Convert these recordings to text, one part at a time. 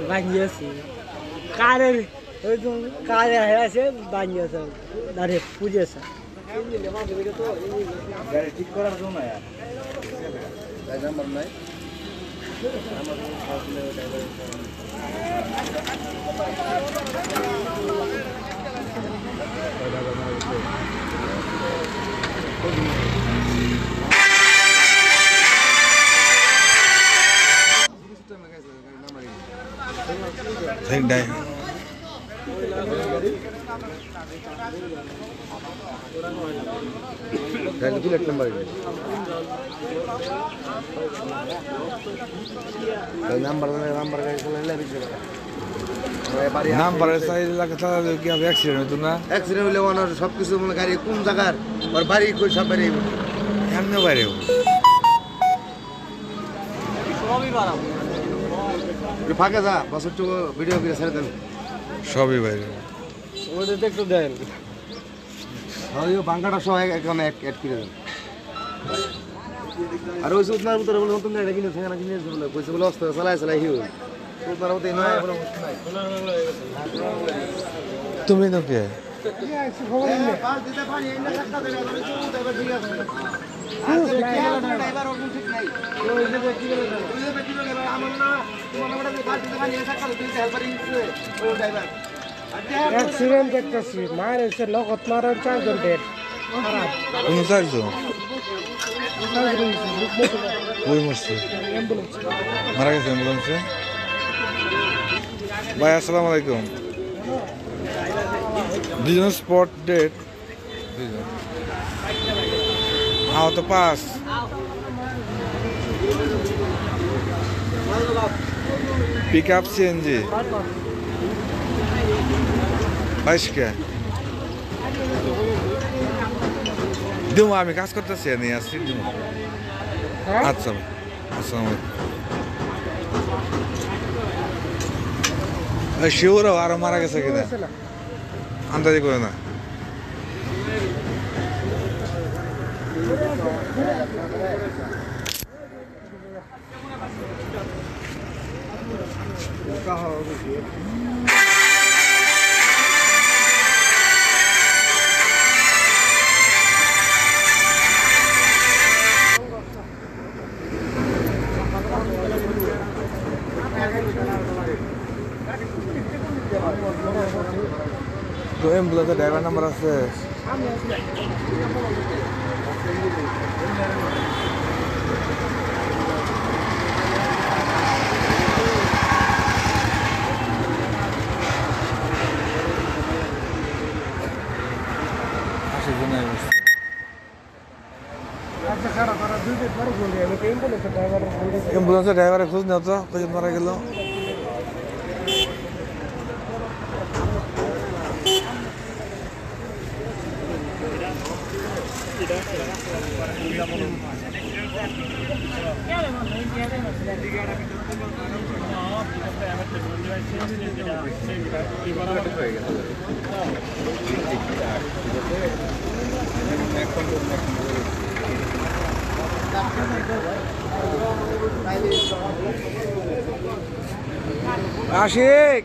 বানিয়েছি কারের ওই কারে আছে বানিয়েছে আরে পুজেছে ঠিক করার জন্য নাম্বার নাই Think day. প্লেট নাম্বার নাম্বারের সাইড লাগে তাহলে কি হবে অ্যাক্সিডেন্ট হতো না অ্যাক্সিডেন্ট হলে ওনার সব কিছু মানে গাড়ি কোন জায়গার আর বাড়ি কই সব বাড়ি এমনি বাইরে ফাঁকে যা বছর টুকু ভিডিও করে ছেড়ে দেন সবই বাইরে ওদের একটু দেন বাঙ্কাটা সহ এখানে অ্যাড করে দেন আর ওই সুতনার ভিতরে বলে নতুন গাড়ি কিনেছে এখানে কিনেছে বলে কইছে বলে অস্ত চালায় চালাই হিউ সুতনার মধ্যে নয় বলে তুমি তো কে অ্যাক্সিডেন্ট দেখতেছি মায়ের এসে লগত মারার 4 ঘন্টা কোন চাইছো কই মরছে মারা গেছে অ্যাম্বুলেন্সে ভাই আসসালামু আলাইকুম দুজন স্পট ডেট দুজন আহত 5 পিক আপ সিএনজি 22 কে দিমু আমি কাজ করতেছি নিয়ে আসছি দিমু আচ্ছা আসসালামু আলাইকুম শিওর আরো মারা গেছে কিনা আন্দাজি করে না তো অ্যাম্বুলেন্সের ড্রাইভার নাম্বার আছে অ্যাম্বুলেন্সের ড্রাইভারের খোঁজ নেও তো কজন মারা গেল আশিক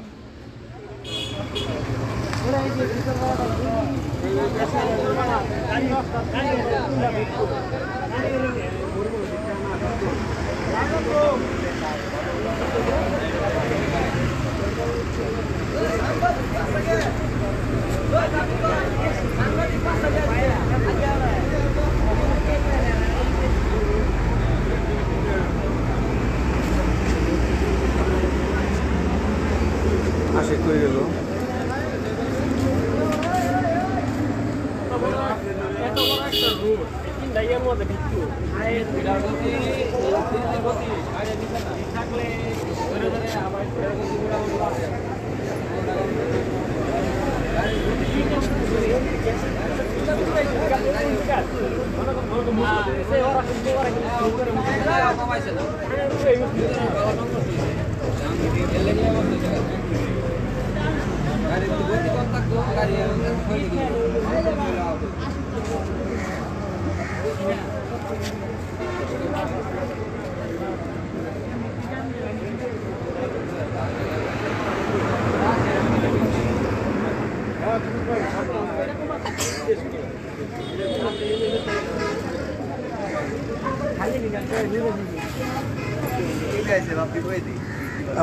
আশিক হয়ে গেল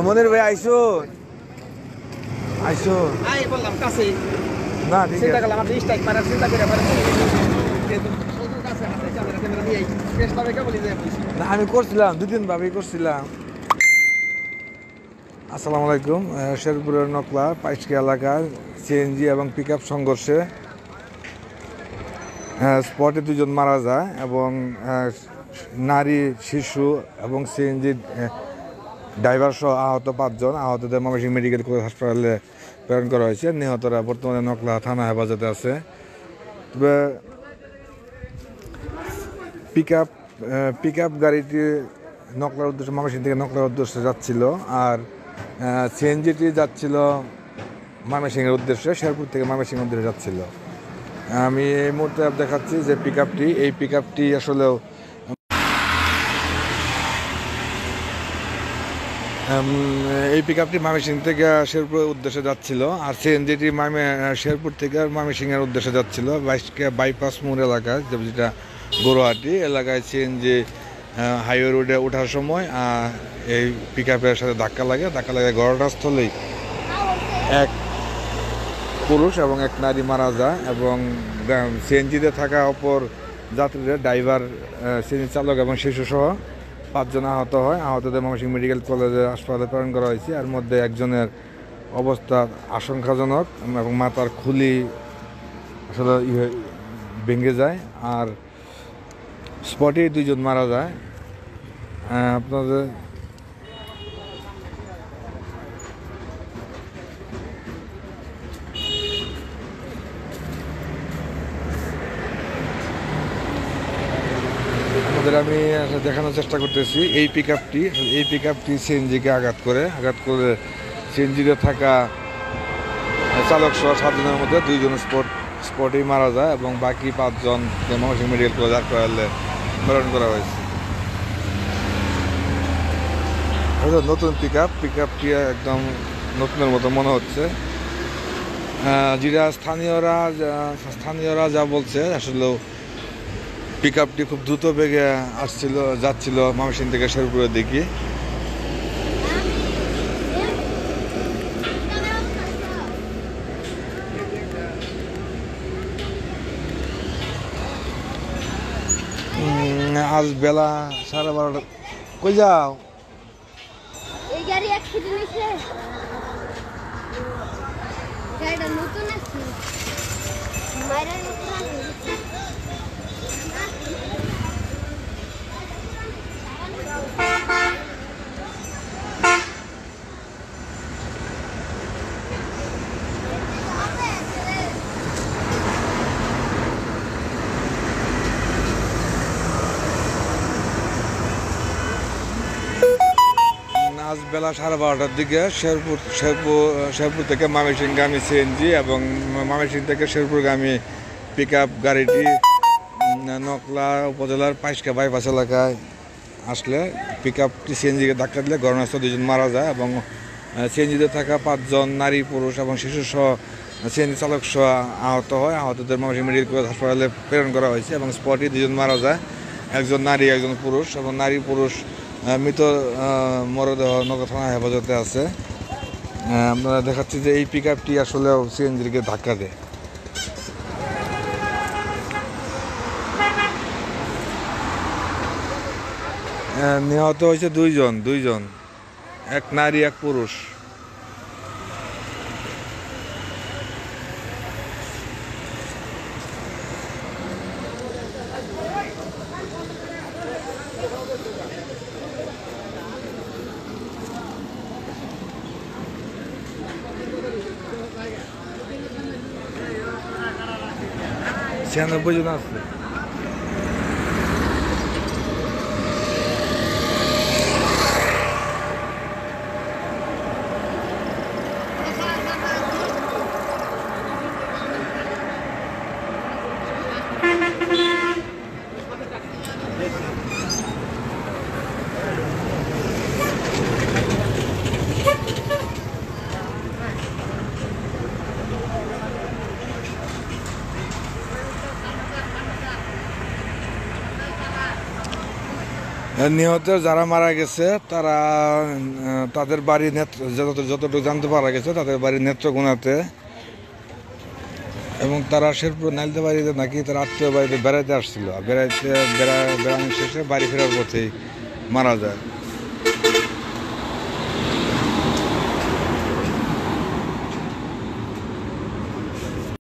মনির ভাই আইসো আইসো বললাম কাছে না ঠিক চিন্তা আছে করলাম আপনি স্ট্রাইক মারার চিন্তা করে না আমি করছিলাম 2-3 ভাবেই করছিলাম। আসসালামু আলাইকুম। শেরপুরের নকলা পাইশকি এলাকার সিএনজি এবং পিকআপ সংঘর্ষে স্পটে 2 জন মারা যায় এবং নারী, শিশু এবং সিএনজি ড্রাইভার সহ আহত 5 জন। আহতদের ময়মনসিংহ মেডিকেল কলেজ হাসপাতালে প্রেরণ করা হয়েছে। নিহতরা বর্তমানে নকলা থানা হেফাজতে আছে। তবে পিকআপ গাড়িটি নকলার উদ্দেশ্যে ময়মনসিংহ থেকে নকলার উদ্দেশ্যে যাচ্ছিল, আর সিএনজিটি যাচ্ছিল ময়মনসিংহের উদ্দেশ্যে, শেরপুর থেকে ময়মনসিংহের উদ্দেশ্যে যাচ্ছিল। আমি এই মুহূর্তে দেখাচ্ছি যে এই পিকআপটি আসলেও ময়মনসিংহ থেকে শেরপুরের উদ্দেশ্যে যাচ্ছিল, আর সিএনজিটি শেরপুর থেকে ময়মনসিংহের উদ্দেশ্যে যাচ্ছিল। বাইপাস মোড় এলাকায়, যেটা গৌরহাটি এলাকায় সিএনজি হাইওয়ে রোডে ওঠার সময় এই পিকআপের সাথে ধাক্কা লাগে। ঘটনাস্থলেই এক পুরুষ এবং এক নারী মারা যায় এবং সিএনজিতে থাকা অপর যাত্রীদের ড্রাইভার, সিএনজি চালক এবং শিশুসহ 5 জন আহত হয়। আহতদের ময়মনসিংহ মেডিকেল কলেজে হাসপাতালে প্রেরণ করা হয়েছে। এর মধ্যে একজনের অবস্থা আশঙ্কাজনক এবং মাথার খুলি আসলে ভেঙে যায়, আর স্পটেই 2 জন মারা যায়। আপনাদের আমি দেখানোর চেষ্টা করতেছি এই পিকআপটি সিএনজিকে আঘাত করে সিএনজিতে থাকা চালক সহ 7 জনের মধ্যে 2 জন স্পটেই মারা যায় এবং বাকি 5 জন ময়মনসিংহ মেডিকেল কলেজ হাসপাতালে প্রেরণ করা হয়েছে। নতুন পিকআপটি একদম নতুনের মতো মনে হচ্ছে। যেটা স্থানীয়রা যা বলছে, আসলে পিকআপটি খুব দ্রুত বেগে যাচ্ছিল ময়মনসিংহ থেকে শেরপুরের দিকে। আজ বেলা 12:30। কই যাও? এই গাড়ি অ্যাক্সিডেন্ট হইছে। গাড়িটা নতুন আছে। মাইরার নতুন আছে। আজ বেলা 12:30টার দিকে শেরপুর থেকে ময়মনসিংহগামী সিএনজি এবং ময়মনসিংহ থেকে শেরপুরগামী পিকআপ গাড়িটি নকলা উপজেলার পাইশকা বাইপাস এলাকায় আসলে পিকআপটি সিএনজিকে ধাক্কা দিলে ঘটনাস্থলে 2 জন মারা যায় এবং সিএনজিতে থাকা 5 জন নারী, পুরুষ এবং শিশু সহ সিএনজি চালক সহ আহত হয়। আহতদের ময়মনসিংহ মেডিকেল কলেজ হাসপাতালে প্রেরণ করা হয়েছে এবং স্পটে 2 জন মারা যায়, একজন নারী, একজন পুরুষ, এবং নারী পুরুষ মৃত মরদেহ নগর থানা হেফাজতে আছে। আমরা দেখাচ্ছি যে এই পিকআপটি আসলেও সিএনজিকে ধাক্কা দেয়। নিহত হয়েছে 2 জন, এক নারী, এক পুরুষ। ছিয়ানব্বই জন আছে। নিহত যারা মারা গেছে তারা তাদের বাড়ি যতটুকু জানতে পারা গেছে তাদের বাড়ি নেত্রকোনাতে, এবং তারা শেরপুর নাইলতে বাড়িতে নাকি তার আত্মীয় বাড়িতে বেড়াইতে আসছিল, বেড়ানো শেষে বাড়ি ফেরার পথেই মারা যায়।